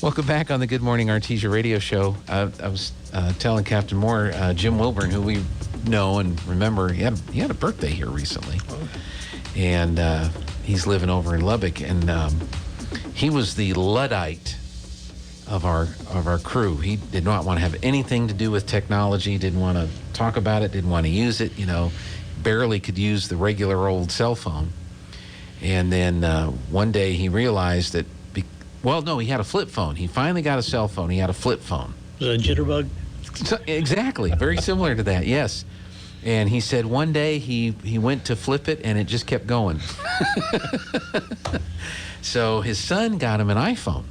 Welcome back on the Good Morning Artesia radio show. I was telling Captain Moore, Jim Wilburn, who we know and remember, he had a birthday here recently. And he's living over in Lubbock. And he was the Luddite of our crew. He did not want to have anything to do with technology, didn't want to talk about it, didn't want to use it, barely could use the regular old cell phone. And then one day he realized that, he had a flip phone. He finally got a cell phone. He had a flip phone. Was it a jitterbug? So, exactly. Very similar to that, yes. And he said one day he went to flip it and it just kept going. So his son got him an iPhone.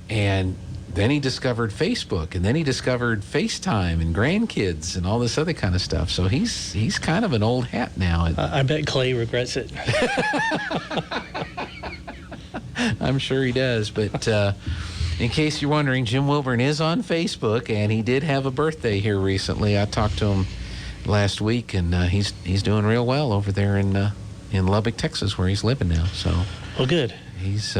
And then he discovered Facebook, and then he discovered FaceTime and grandkids and all this other kind of stuff. So he's kind of an old hat now. I bet Clay regrets it. I'm sure he does. But in case you're wondering, Jim Wilburn is on Facebook, and he did have a birthday here recently. I talked to him last week, and he's doing real well over there in Lubbock, Texas, where he's living now. So, well, good. He's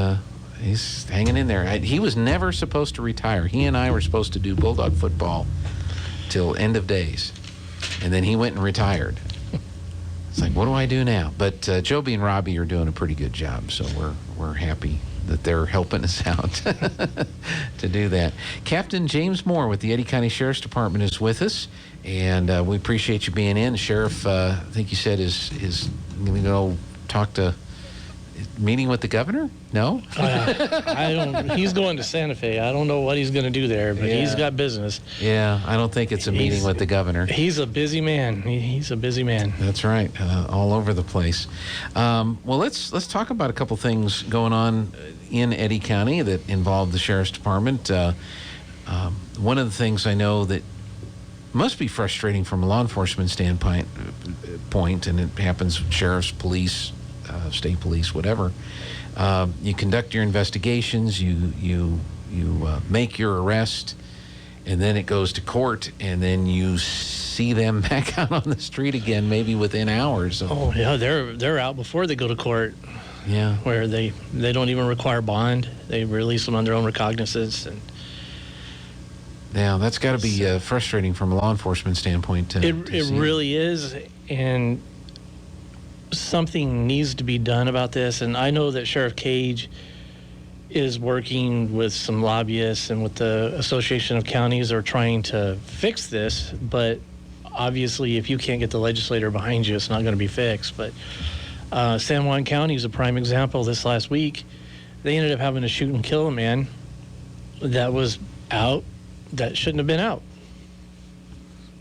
hanging in there. He was never supposed to retire. He and I were supposed to do Bulldog football till end of days. And then he went and retired. It's like, what do I do now? But Joby and Robbie are doing a pretty good job, so we're happy that they're helping us out to do that. Captain James Moore with the Eddy County Sheriff's Department is with us, and we appreciate you being in. The Sheriff, I think you said, is going to go talk to... meeting with the governor? No? I don't. He's going to Santa Fe. I don't know what he's going to do there, but he's got business. Yeah, I don't think it's a meeting with the governor. He's a busy man. He's a busy man. That's right. All over the place. Well, let's talk about a couple things going on in Eddy County that involve the Sheriff's Department. One of the things I know that must be frustrating from a law enforcement standpoint, and it happens with sheriffs, police, state police, whatever. You conduct your investigations, you make your arrest, and then it goes to court, and then you see them back out on the street again, maybe within hours. Oh yeah, they're out before they go to court. Yeah, where they don't even require bond; they release them on their own recognizance. And yeah, that's got to be frustrating from a law enforcement standpoint. It really is, and something needs to be done about this. And I know that Sheriff Cage is working with some lobbyists and with the Association of Counties are trying to fix this, but obviously if you can't get the legislator behind you, it's not going to be fixed. But San Juan County is a prime example. This last week they ended up having to shoot and kill a man that was out that shouldn't have been out.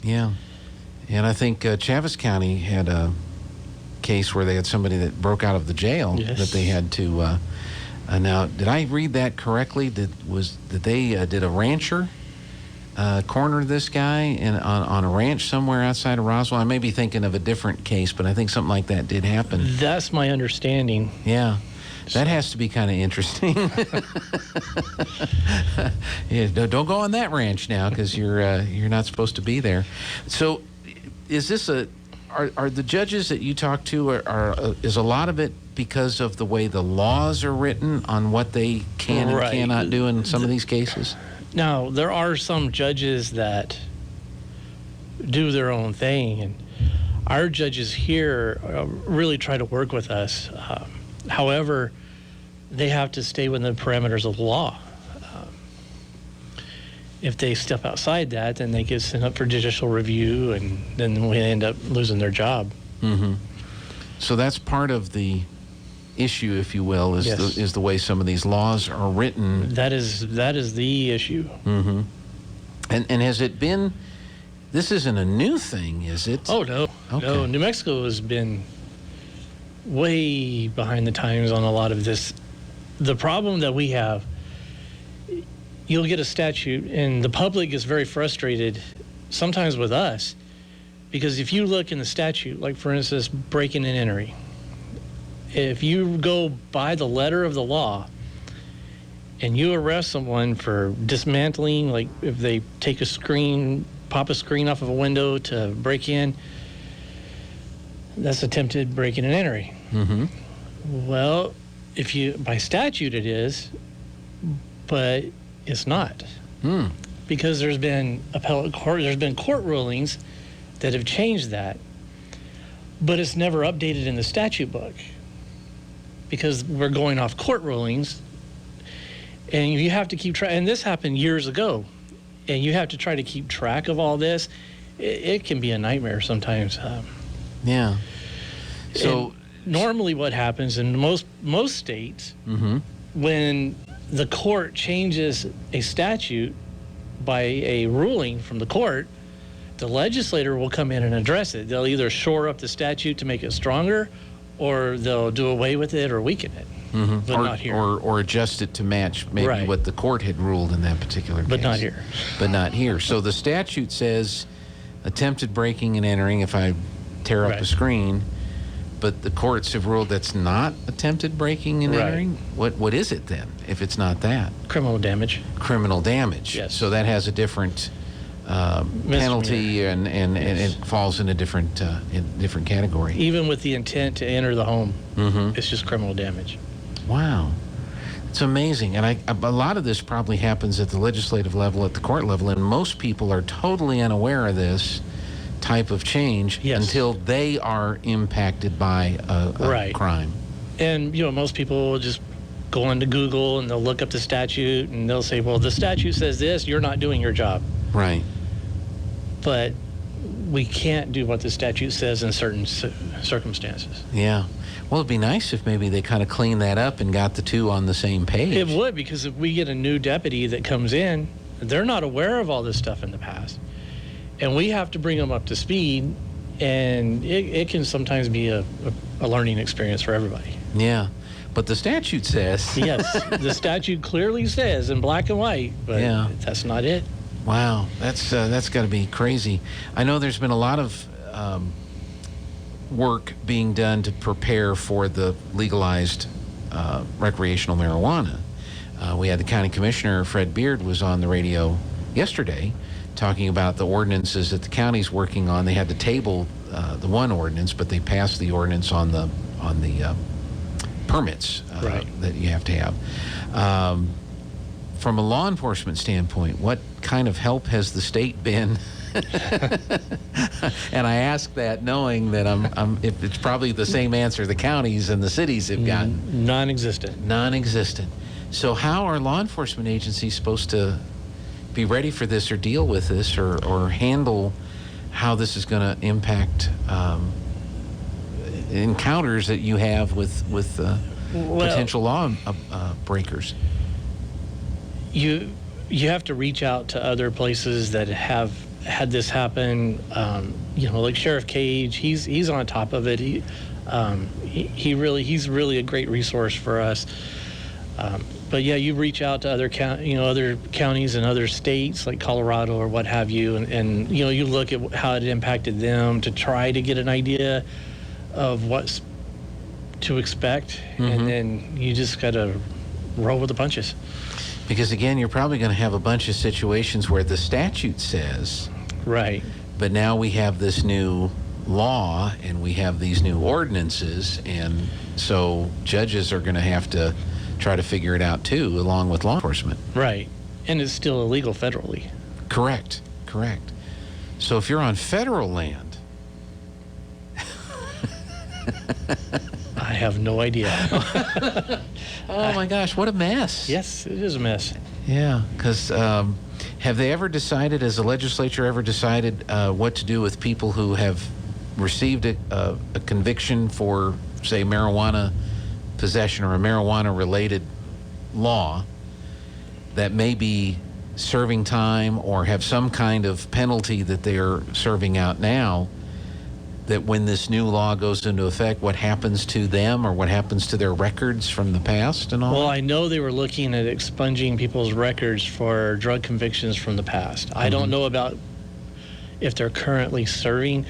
Yeah, and I think Chaves County had a case where they had somebody that broke out of the jail. Yes. That they had to now, did I read that correctly? Did a rancher corner this guy on a ranch somewhere outside of Roswell? I may be thinking of a different case, but I think something like that did happen. That's my understanding. Yeah. That has to be kind of interesting. Yeah, don't go on that ranch now, because you're not supposed to be there. So is this Are the judges that you talk to, is a lot of it because of the way the laws are written on what they can and cannot do in some of these cases? Now, there are some judges that do their own thing, and our judges here really try to work with us. However, they have to stay within the parameters of the law. If they step outside that, then they get sent up for judicial review, and then we end up losing their job. Mm-hmm. So that's part of the issue, if you will, is, yes, is the way some of these laws are written. That is the issue. Mm-hmm. And has it been? This isn't a new thing, is it? Oh no, okay. No. New Mexico has been way behind the times on a lot of this. The problem that we have. You'll get a statute, and the public is very frustrated sometimes with us, because if you look in the statute, like for instance, breaking and entering, if you go by the letter of the law and you arrest someone for dismantling, like if they take a screen, pop a screen off of a window to break in, that's attempted breaking and entering. Mm-hmm. Well, if you, by statute it is, but it's not. Because there's been court rulings that have changed that, but it's never updated in the statute book because we're going off court rulings, and you have to keep track. And this happened years ago, and you have to try to keep track of all this. It can be a nightmare sometimes. Yeah. So normally, what happens in most states, when the court changes a statute by a ruling from the court, the legislator will come in and address it. They'll either shore up the statute to make it stronger, or they'll do away with it or weaken it. But not here. Or adjust it to match maybe what the court had ruled in that particular case. But not here. But not here. So the statute says attempted breaking and entering if I tear up a screen, but the courts have ruled that's not attempted breaking and entering? What is it then, if it's not that? Criminal damage. Criminal damage. Yes. So that has a different penalty, and it falls in a different category. Even with the intent to enter the home, it's just criminal damage. Wow. It's amazing. And a lot of this probably happens at the legislative level, at the court level, and most people are totally unaware of this type of change until they are impacted by a crime. And, most people will just go onto Google and they'll look up the statute and they'll say, well, the statute says this, you're not doing your job. Right. But we can't do what the statute says in certain circumstances. Yeah. Well, it'd be nice if maybe they kind of cleaned that up and got the two on the same page. It would, because if we get a new deputy that comes in, they're not aware of all this stuff in the past. And we have to bring them up to speed, and it can sometimes be a learning experience for everybody. Yeah. But the statute says. Yes, the statute clearly says in black and white, but that's not it. Wow, that's got to be crazy. I know there's been a lot of work being done to prepare for the legalized recreational marijuana. We had the county commissioner, Fred Beard, was on the radio yesterday talking about the ordinances that the county's working on. They had to table the one ordinance, but they passed the ordinance on the permits that you have to have. From a law enforcement standpoint, what kind of help has the state been? And I ask that knowing that if it's probably the same answer the counties and the cities have gotten. Non-existent. So how are law enforcement agencies supposed to be ready for this or deal with this or handle how this is going to impact encounters that you have with potential law breakers? You have to reach out to other places that have had this happen. Like Sheriff Cage, he's on top of it. He's really a great resource for us. But you reach out to other counties and other states like Colorado or what have you, and you look at how it impacted them to try to get an idea of what's to expect, and then you just got to roll with the punches. Because again, you're probably going to have a bunch of situations where the statute says, but now we have this new law and we have these new ordinances, and so judges are going to have to try to figure it out too, along with law enforcement. Right. And it's still illegal federally. Correct. So if you're on federal land, I have no idea. Oh my gosh, what a mess. Yes, it is a mess. Yeah, because have they ever decided, has the legislature ever decided what to do with people who have received a conviction for, say, marijuana possession or a marijuana-related law that may be serving time or have some kind of penalty that they're serving out now, that when this new law goes into effect, what happens to them or what happens to their records from the past and all? Well, I know they were looking at expunging people's records for drug convictions from the past. I don't know about if they're currently serving.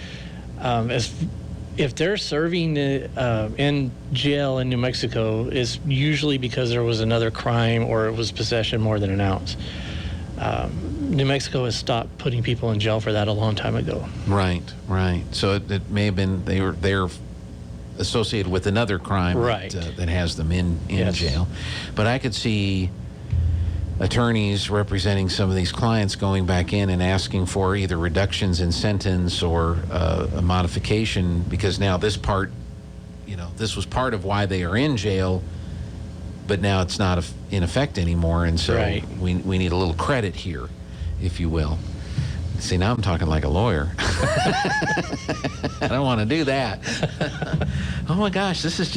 If they're serving in jail in New Mexico, it's usually because there was another crime or it was possession more than an ounce. New Mexico has stopped putting people in jail for that a long time ago. Right. So it may have been they're associated with another crime that has them in jail. But I could see attorneys representing some of these clients going back in and asking for either reductions in sentence or a modification, because now this part, this was part of why they are in jail, but now it's not in effect anymore, and so Right. we need a little credit here, if you will. See, now I'm talking like a lawyer. I don't want to do that. Oh my gosh, this is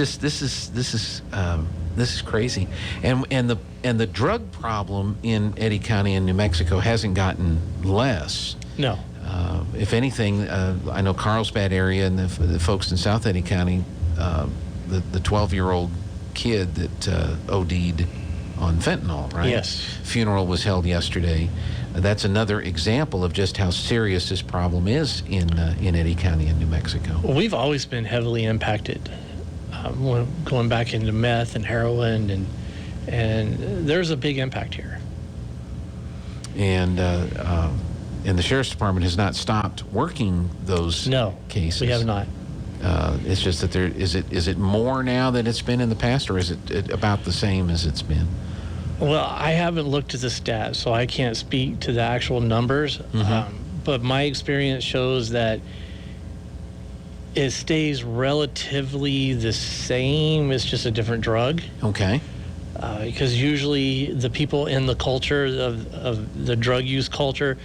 crazy, and the drug problem in Eddy County in New Mexico hasn't gotten less. No. If anything, I know Carlsbad area and the folks in South Eddy County, the 12-year-old kid that OD'd on fentanyl, right? Yes. Funeral was held yesterday. That's another example of just how serious this problem is in Eddy County in New Mexico. Well, we've always been heavily impacted, going back into meth and heroin, and there's a big impact here. And the Sheriff's Department has not stopped working those cases. We have not. It's just that is it more now than it's been in the past, or is it about the same as it's been? Well, I haven't looked at the stats, so I can't speak to the actual numbers. But my experience shows that it stays relatively the same. It's just a different drug. Okay. Because usually the people in the culture of the drug use culture,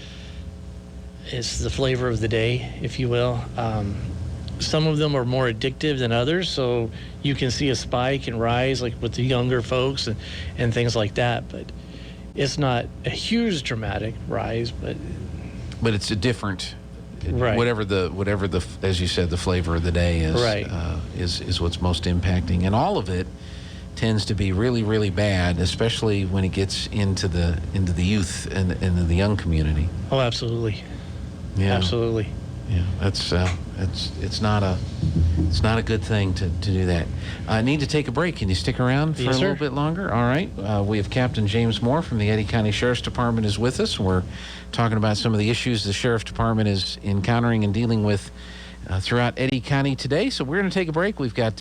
it's the flavor of the day, if you will. Some of them are more addictive than others, so you can see a spike and rise like with the younger folks and things like that. But it's not a huge dramatic rise, but it's a different, right. Whatever the as you said, the flavor of the day is, right. Is what's most impacting, and all of it tends to be really, really bad, especially when it gets into the youth and the young community. Oh, absolutely. Yeah. Absolutely. Yeah, it's not a good thing to do that. I need to take a break. Can you stick around for a little bit longer? All right. We have Captain James Moore from the Eddy County Sheriff's Department is with us. We're talking about some of the issues the Sheriff's Department is encountering and dealing with throughout Eddy County today. So we're going to take a break. We've got